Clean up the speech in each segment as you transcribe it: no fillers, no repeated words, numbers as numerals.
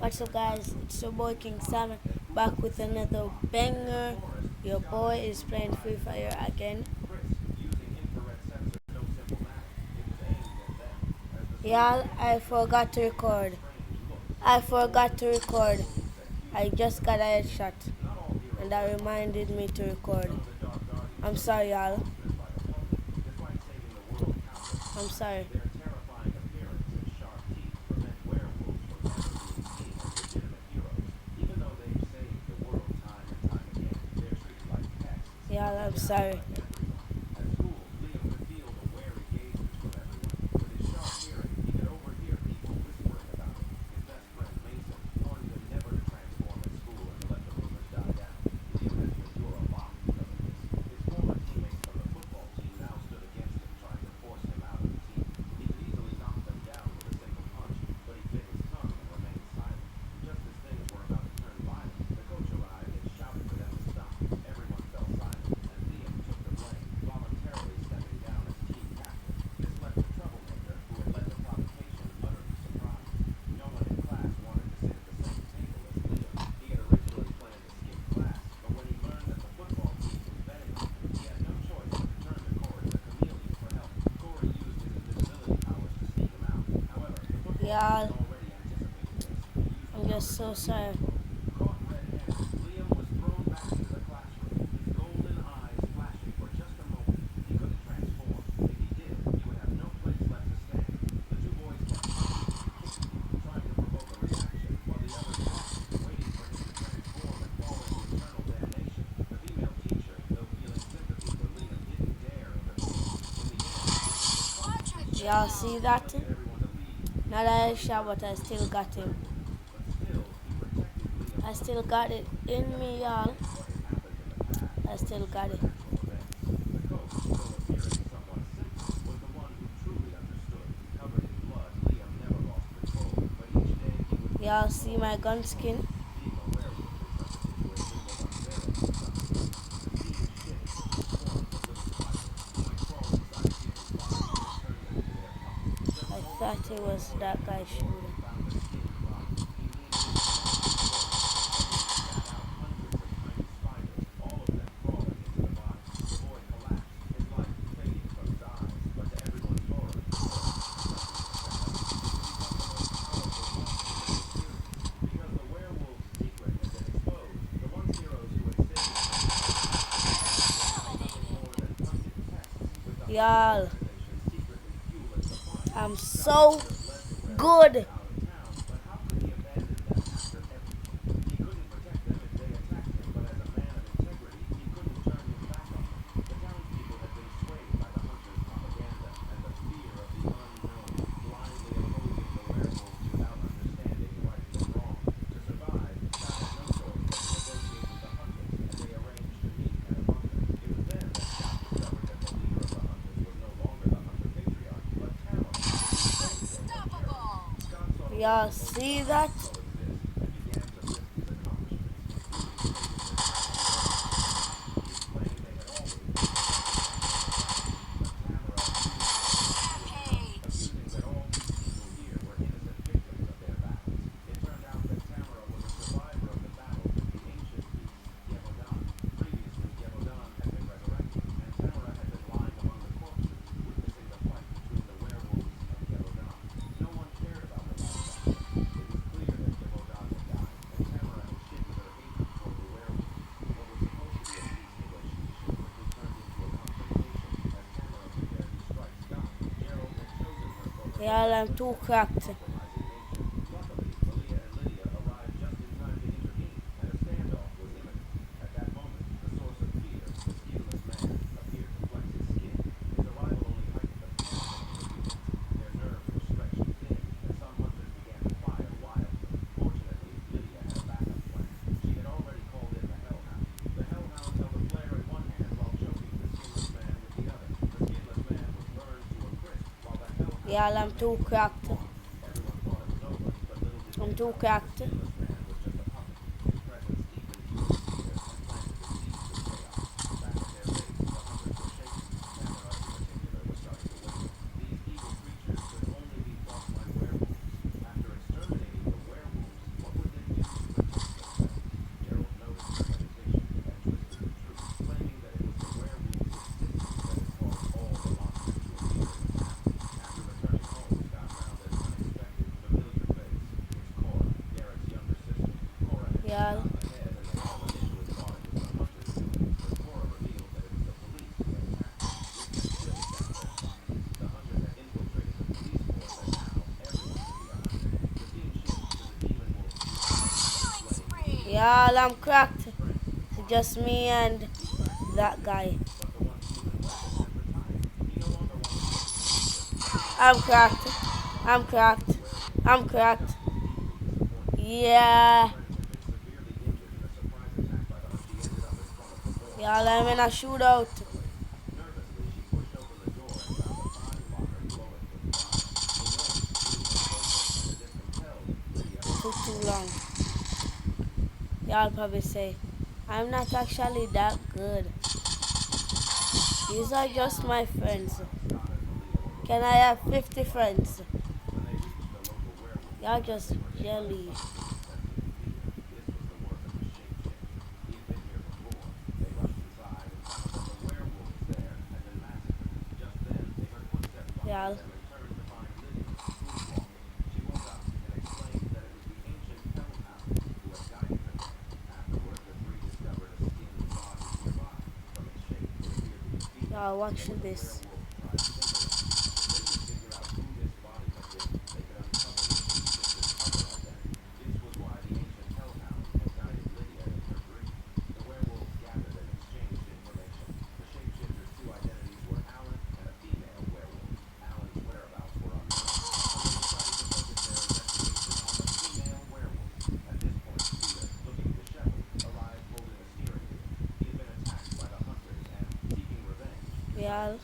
What's up, guys? It's your boy King Salmon back with another banger. Your boy is playing Free Fire again. Y'all, I forgot to record. I just got a headshot, and that reminded me to record. I'm sorry, y'all. I'm sorry. Y'all, I'm sorry. Y'all, I'm just so sorry. Y'all see that? Not a shot, but I still got him. I still got it in me, y'all. I still got it. Y'all see my gun skin? I thought it was that guy shooting. Y'all, I'm so good. Y'all see that? Y'all, I'm too cracked. Y'all, I'm too cracked. I'm too cracked. Yeah. Yeah, I'm cracked. It's just me and that guy. I'm cracked. I'm cracked. I'm cracked. Yeah. Yeah, I'm in a shootout. Took too long. Yeah, I'll probably say, I'm not actually that good. These are just my friends. Can I have 50 friends? Y'all just jelly. Y'all. Y'all watch this. Y'all.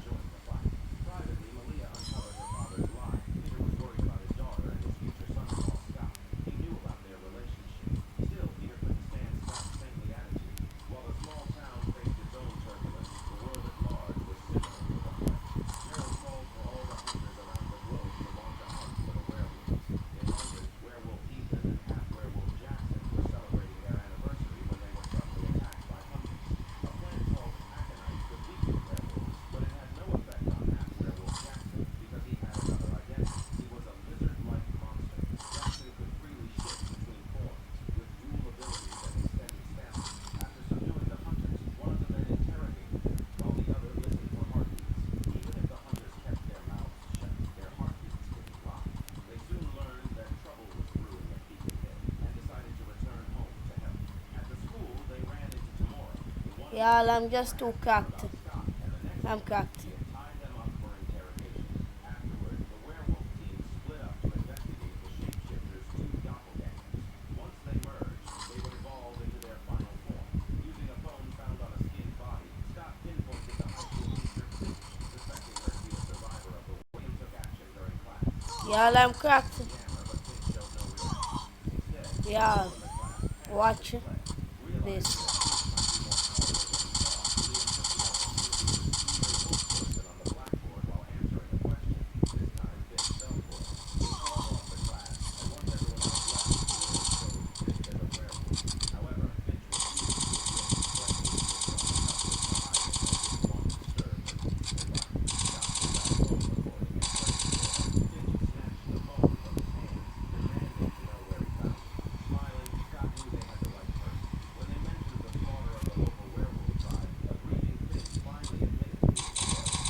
Y'all, I'm just too cracked. I'm cracked. Y'all, I'm cracked. Y'all, watch this.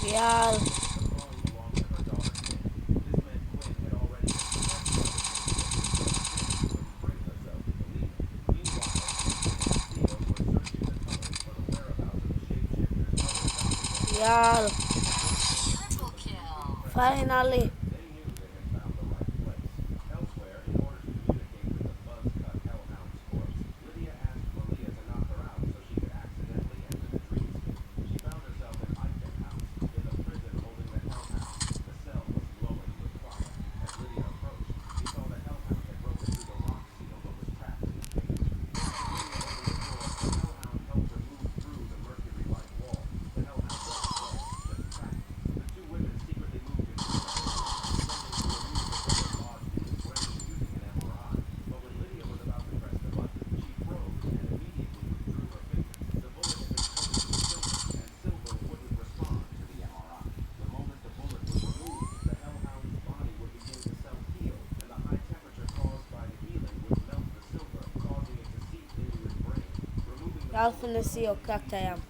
Y'all. Y'all. Finally. Y'all finna see how cracked I am.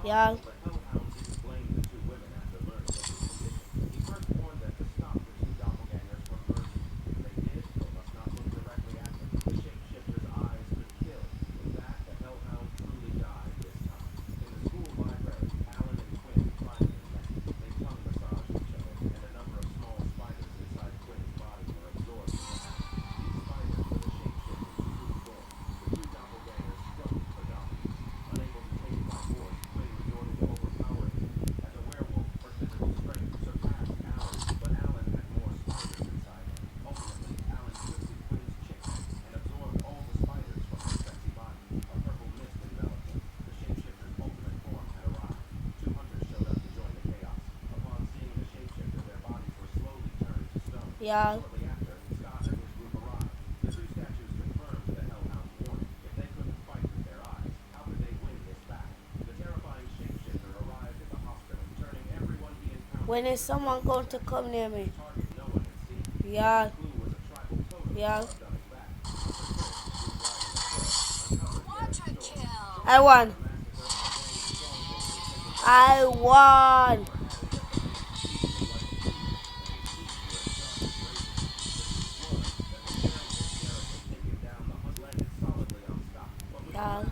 Y'all. Y'all. When is someone going to come near me? Y'all. Y'all. I won. I won. Y'all.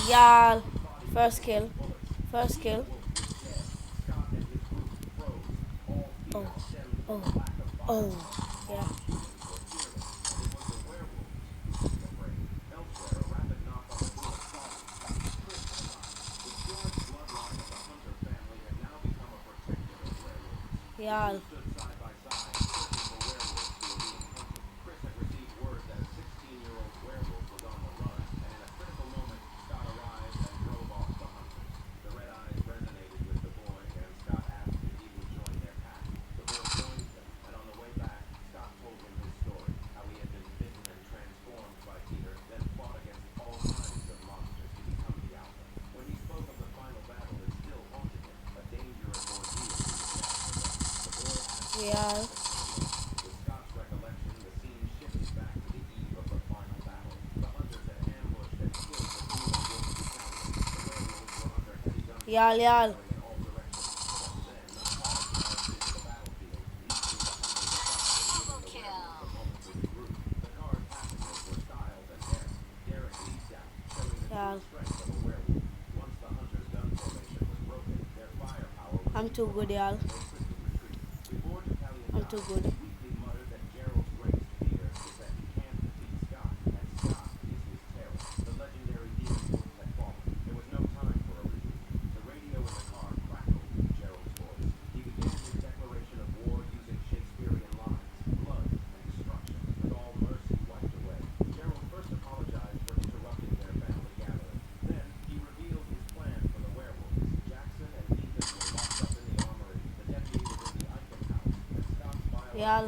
Y'all. First kill. First kill. Oh. Oh. Oh. Yeah. Y'all. Y'all. Y'all. Y'all. I'm too good, y'all. I'm too good. Yeah,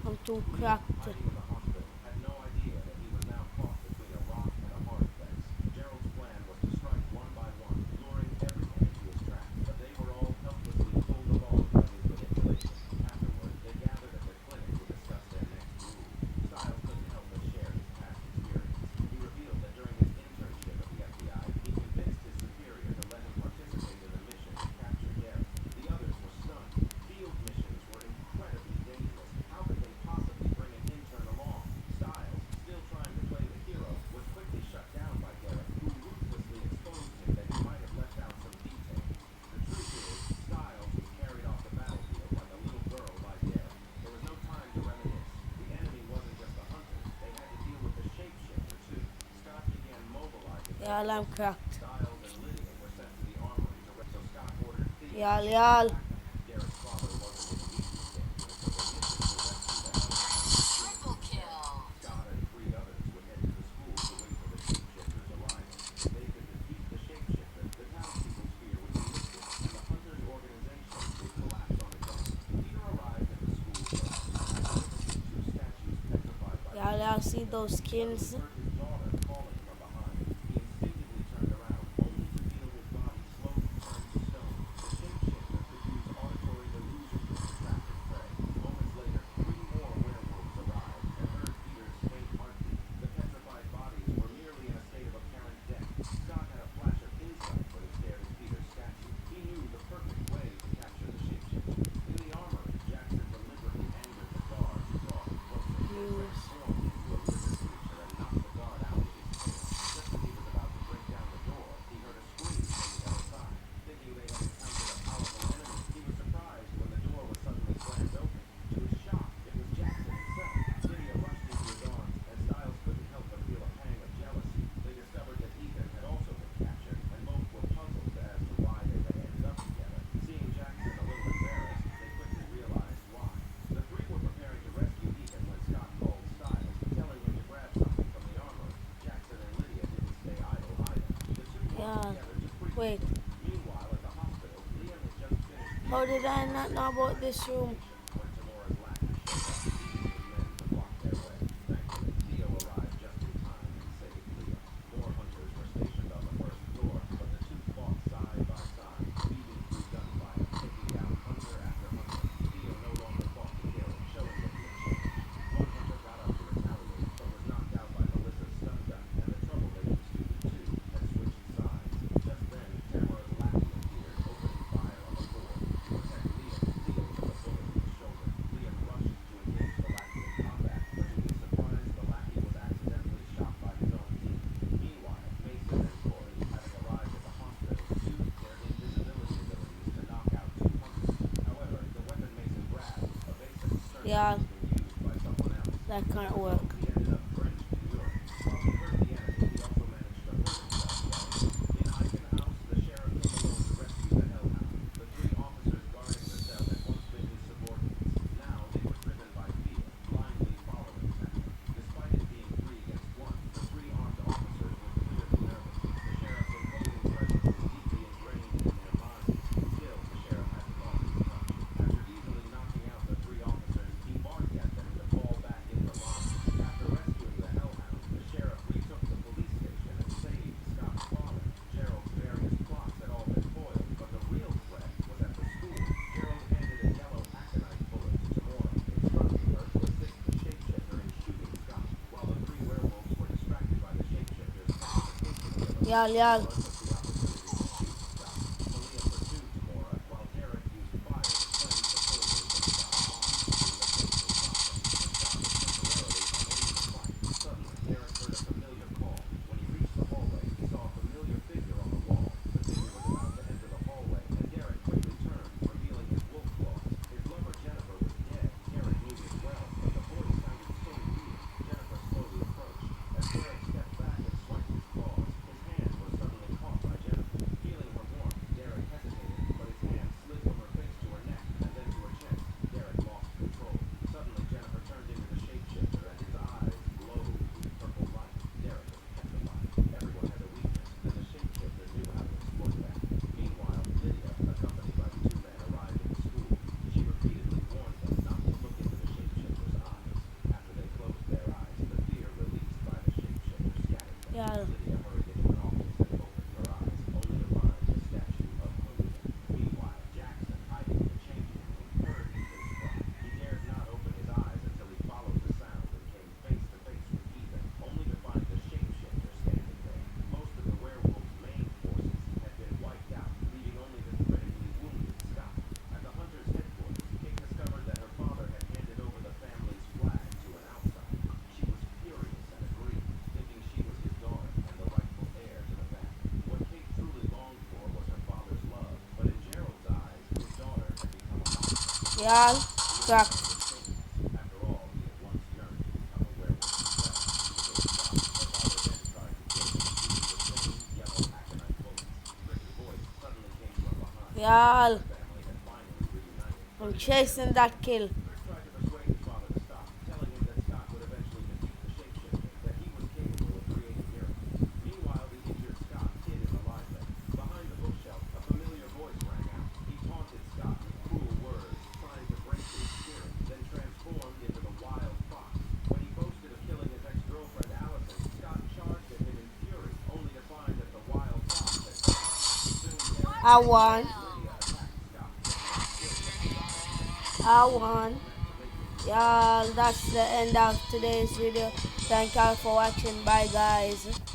I'm too cracked. Yeah, I'm cracked. Yeah. Triple kill. Yeah, I see those skins. News. Yeah. Wait, how did I not know about this room? Yeah, that can't work. Yeah. Y'all, crack. Y'all, I'm chasing that kill. I won. I won. Y'all, that's the end of today's video. Thank y'all for watching. Bye, guys.